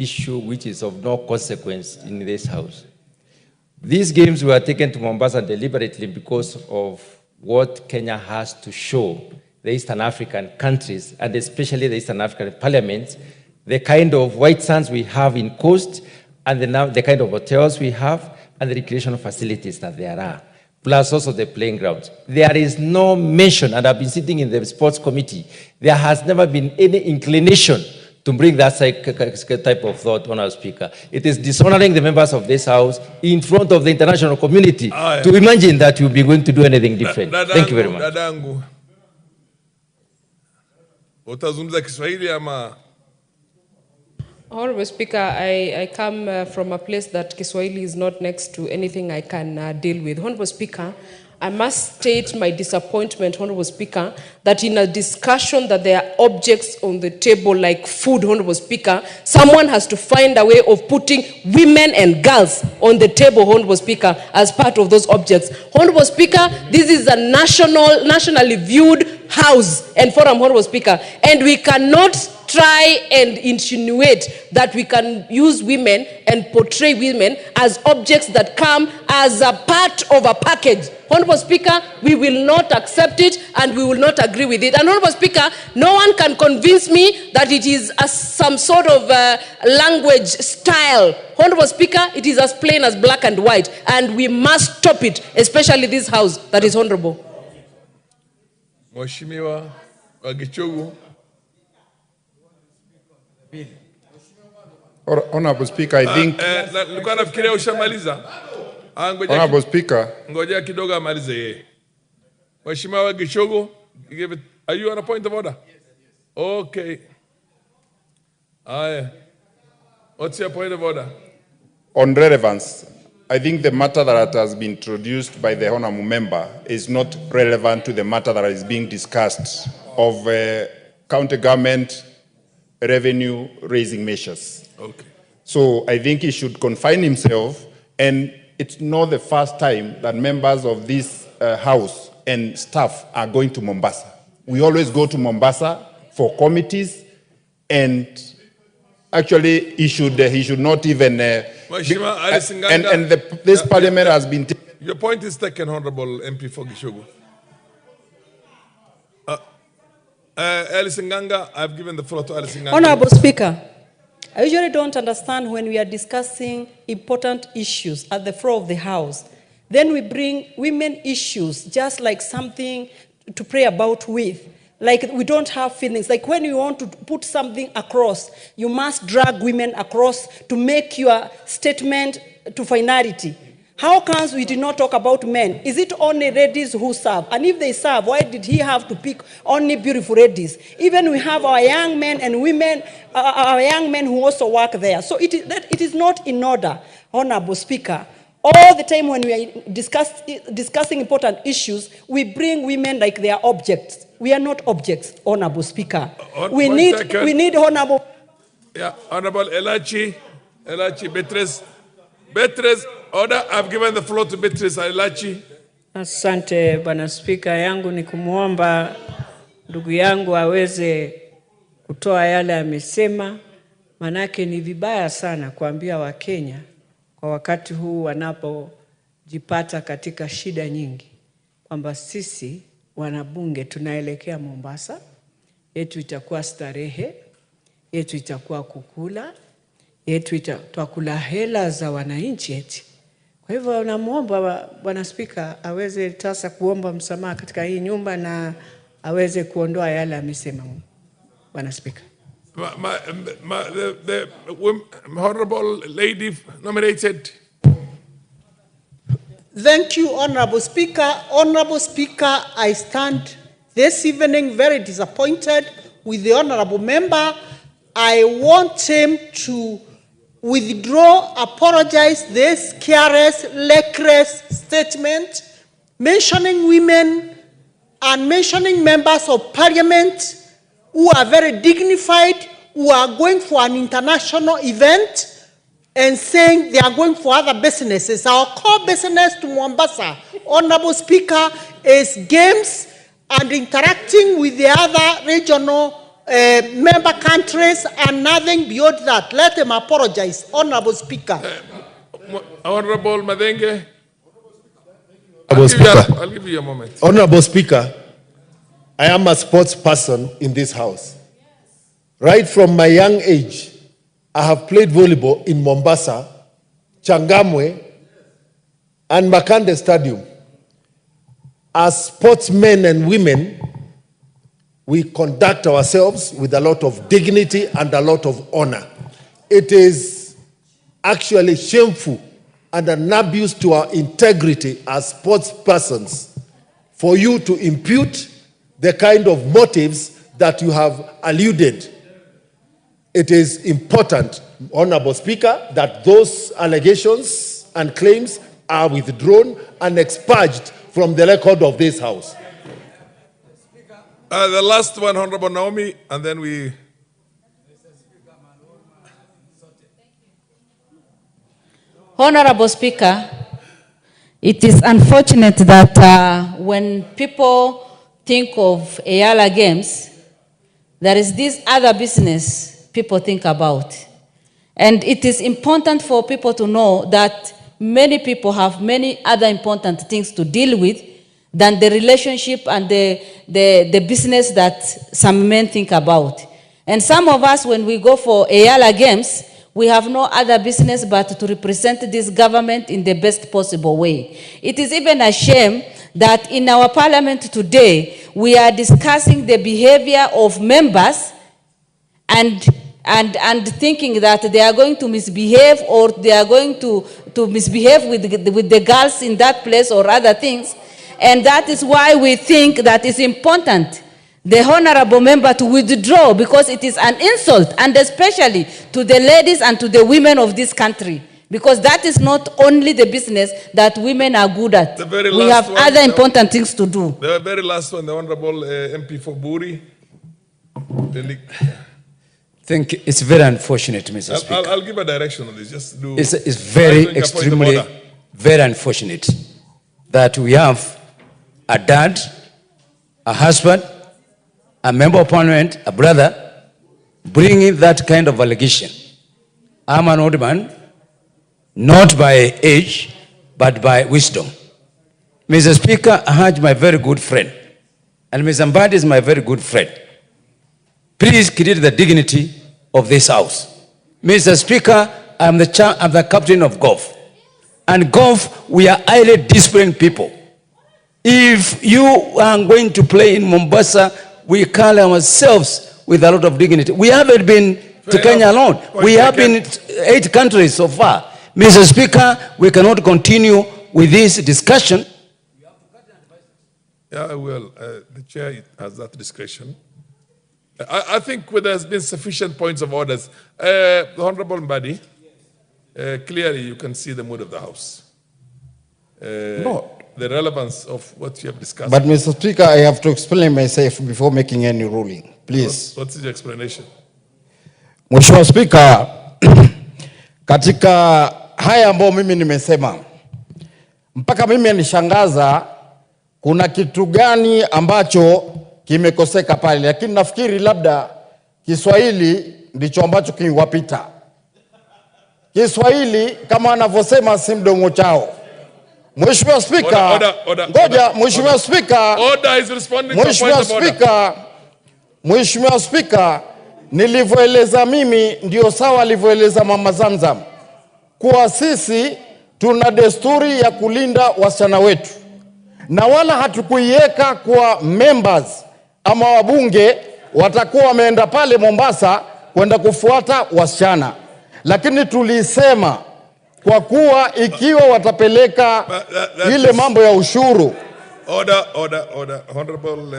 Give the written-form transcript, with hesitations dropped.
issue which is of no consequence in this house. These games were taken to Mombasa deliberately because of what Kenya has to show the Eastern African countries, and especially the Eastern African parliaments, the kind of white sands we have in coast, and the kind of hotels we have, and the recreational facilities that there are, plus also the playing grounds. There is no mention, and I've been sitting in the sports committee, there has never been any inclination to bring that type of thought, Honourable Speaker. It is dishonoring the members of this House in front of the international community to imagine that you'll be going to do anything different. Thank you very much. Dadangu, utazungumza Kiswahili ama? Honorable Speaker, I come from a place that Kiswahili is not next to anything I can deal with. Honorable Speaker, I must state my disappointment, Honorable Speaker, that in a discussion that there are objects on the table like food, Honorable Speaker, someone has to find a way of putting women and girls on the table, Honorable Speaker, as part of those objects. Honorable Speaker, this is a nationally viewed house and forum, Honorable Speaker, and we cannot try and insinuate that we can use women and portray women as objects that come as a part of a package. Honorable Speaker, we will not accept it and we will not agree with it. And Honorable Speaker, no one can convince me that it is some sort of language style. Honorable Speaker, it is as plain as black and white, and we must stop it, especially this House that is honorable. Mheshimiwa Wagichogu. Honorable Speaker, I think... Honorable Speaker. Ngoja kidogo amalize yeye. Mheshimiwa Wagichogu, are you on a point of order? Okay. What's your point of order? On relevance, I think the matter that has been introduced by the honorable member is not relevant to the matter that is being discussed of county government revenue raising measures. Okay. So I think he should confine himself, and it's not the first time that members of this house and staff are going to Mombasa. We always go to Mombasa for committees, and actually he should not even this parliament has been your point is taken, Honorable MP for Gishogu. Alice Nganga, I've given the floor to Alice Nganga. Honorable Speaker, I usually don't understand when we are discussing important issues at the floor of the House. Then we bring women issues just like something to pray about with. Like we don't have feelings. Like when you want to put something across, you must drag women across to make your statement to finality. How comes we did not talk about men? Is it only ladies who serve? And if they serve, why did he have to pick only beautiful ladies? Even we have our young men and women, our young men who also work there. So it is not in order, Honorable Speaker. All the time when we are discussing important issues, we bring women like they are objects. We are not objects, Honorable Speaker. We need Honorable... Yeah, Honorable Elachi Beatrice, order. I've given the floor to Beatrice Elachi. Asante, Bwana Spika. Yangu ni kumuomba ndugu yangu aweze kutoa yale amesema, manake ni vibaya sana kuambia Wakenya kwa wakati huu wanapojipata katika shida nyingi kwamba sisi wanabunge tunaelekea Mombasa, yetu itakuwa starehe, yetu itakuwa kukula, yetu itakula hela za wananchi eti. Kwa hivyo namuomba Bwana Spika aweze sasa kuomba msamaha katika hii nyumba na aweze kuondoa yale amesema. Bwana Spika. The honorable lady nominated. Thank you, Honorable Speaker. Honorable Speaker, I stand this evening very disappointed with the honorable member. I want him to withdraw, apologize this careless, reckless statement, mentioning women and mentioning members of parliament who are very dignified, who are going for an international event, and saying they are going for other businesses. Our core business to Mombasa, Honorable Speaker, is games and interacting with the other regional member countries and nothing beyond that. Let them apologize, Honorable Speaker. Honorable Madenge. I'll give you a moment. Honorable Speaker, I am a sports person in this house. Right from my young age, I have played volleyball in Mombasa, Changamwe, and Makande Stadium. As sportsmen and women, we conduct ourselves with a lot of dignity and a lot of honor. It is actually shameful and an abuse to our integrity as sports persons for you to impute the kind of motives that you have alluded. It is important, Honorable Speaker, that those allegations and claims are withdrawn and expurged from the record of this House. The last one, Honorable Naomi, and then we... Honorable Speaker, it is unfortunate that when people think of Ayala Games, there is this other business people think about. And it is important for people to know that many people have many other important things to deal with than the relationship and the business that some men think about. And some of us, when we go for Ayala Games, we have no other business but to represent this government in the best possible way. It is even a shame that in our parliament today, we are discussing the behavior of members and thinking that they are going to misbehave or they are going to misbehave with the girls in that place or other things. And that is why we think that it's important the honorable member to withdraw, because it is an insult, and especially to the ladies and to the women of this country. Because that is not only the business that women are good at. We have other important things to do. The very last one, the Honorable MP for Buri. I think it's very unfortunate, Mr. Speaker. I'll give a direction on this. Just do. It's very, extremely, very unfortunate that we have a dad, a husband, a member of parliament, a brother, bringing that kind of allegation. I'm an old man, not by age, but by wisdom. Mr. Speaker, I had my very good friend, and Mr. Badi is my very good friend. Please create the dignity of this house. Mr. Speaker, I'm the captain of golf. And golf, we are highly disciplined people. If you are going to play in Mombasa, we call ourselves with a lot of dignity. We haven't been to Kenya alone. We have been 8 countries so far. Mr. Speaker, we cannot continue with this discussion. Yeah, well, the chair has that discretion. I think there's been sufficient points of orders. The Honorable Badi, clearly you can see the mood of the House. The relevance of what you have discussed. But Mr. Speaker, I have to explain myself before making any ruling. Please. What's your explanation? Mheshimiwa Speaker, katika haya ambayo mimi nimesema, mpaka mimi anishangaza kuna kitu gani ambacho kimekoseka pale, lakini nafikiri labda Kiswahili ndicho ambacho kiwapita. Kiswahili kama anavyosema si mdomo chao. Mheshimiwa Speaker, ngoja Mheshimiwa Speaker. Order is responding to point of order. Mheshimiwa Speaker, nilivyoeleza mimi ndio sawa alivyoeleza Mama Zamzam. Kwa sisi tuna desturi ya kulinda wasichana wetu. Na wala hatukuiweka kwa members ama wabunge watakuwa wameenda pale Mombasa kwenda kufuata wasichana. Lakini tulisema kwa kuwa ikiwa watapeleka ile mambo ya ushuru. Order. Honorable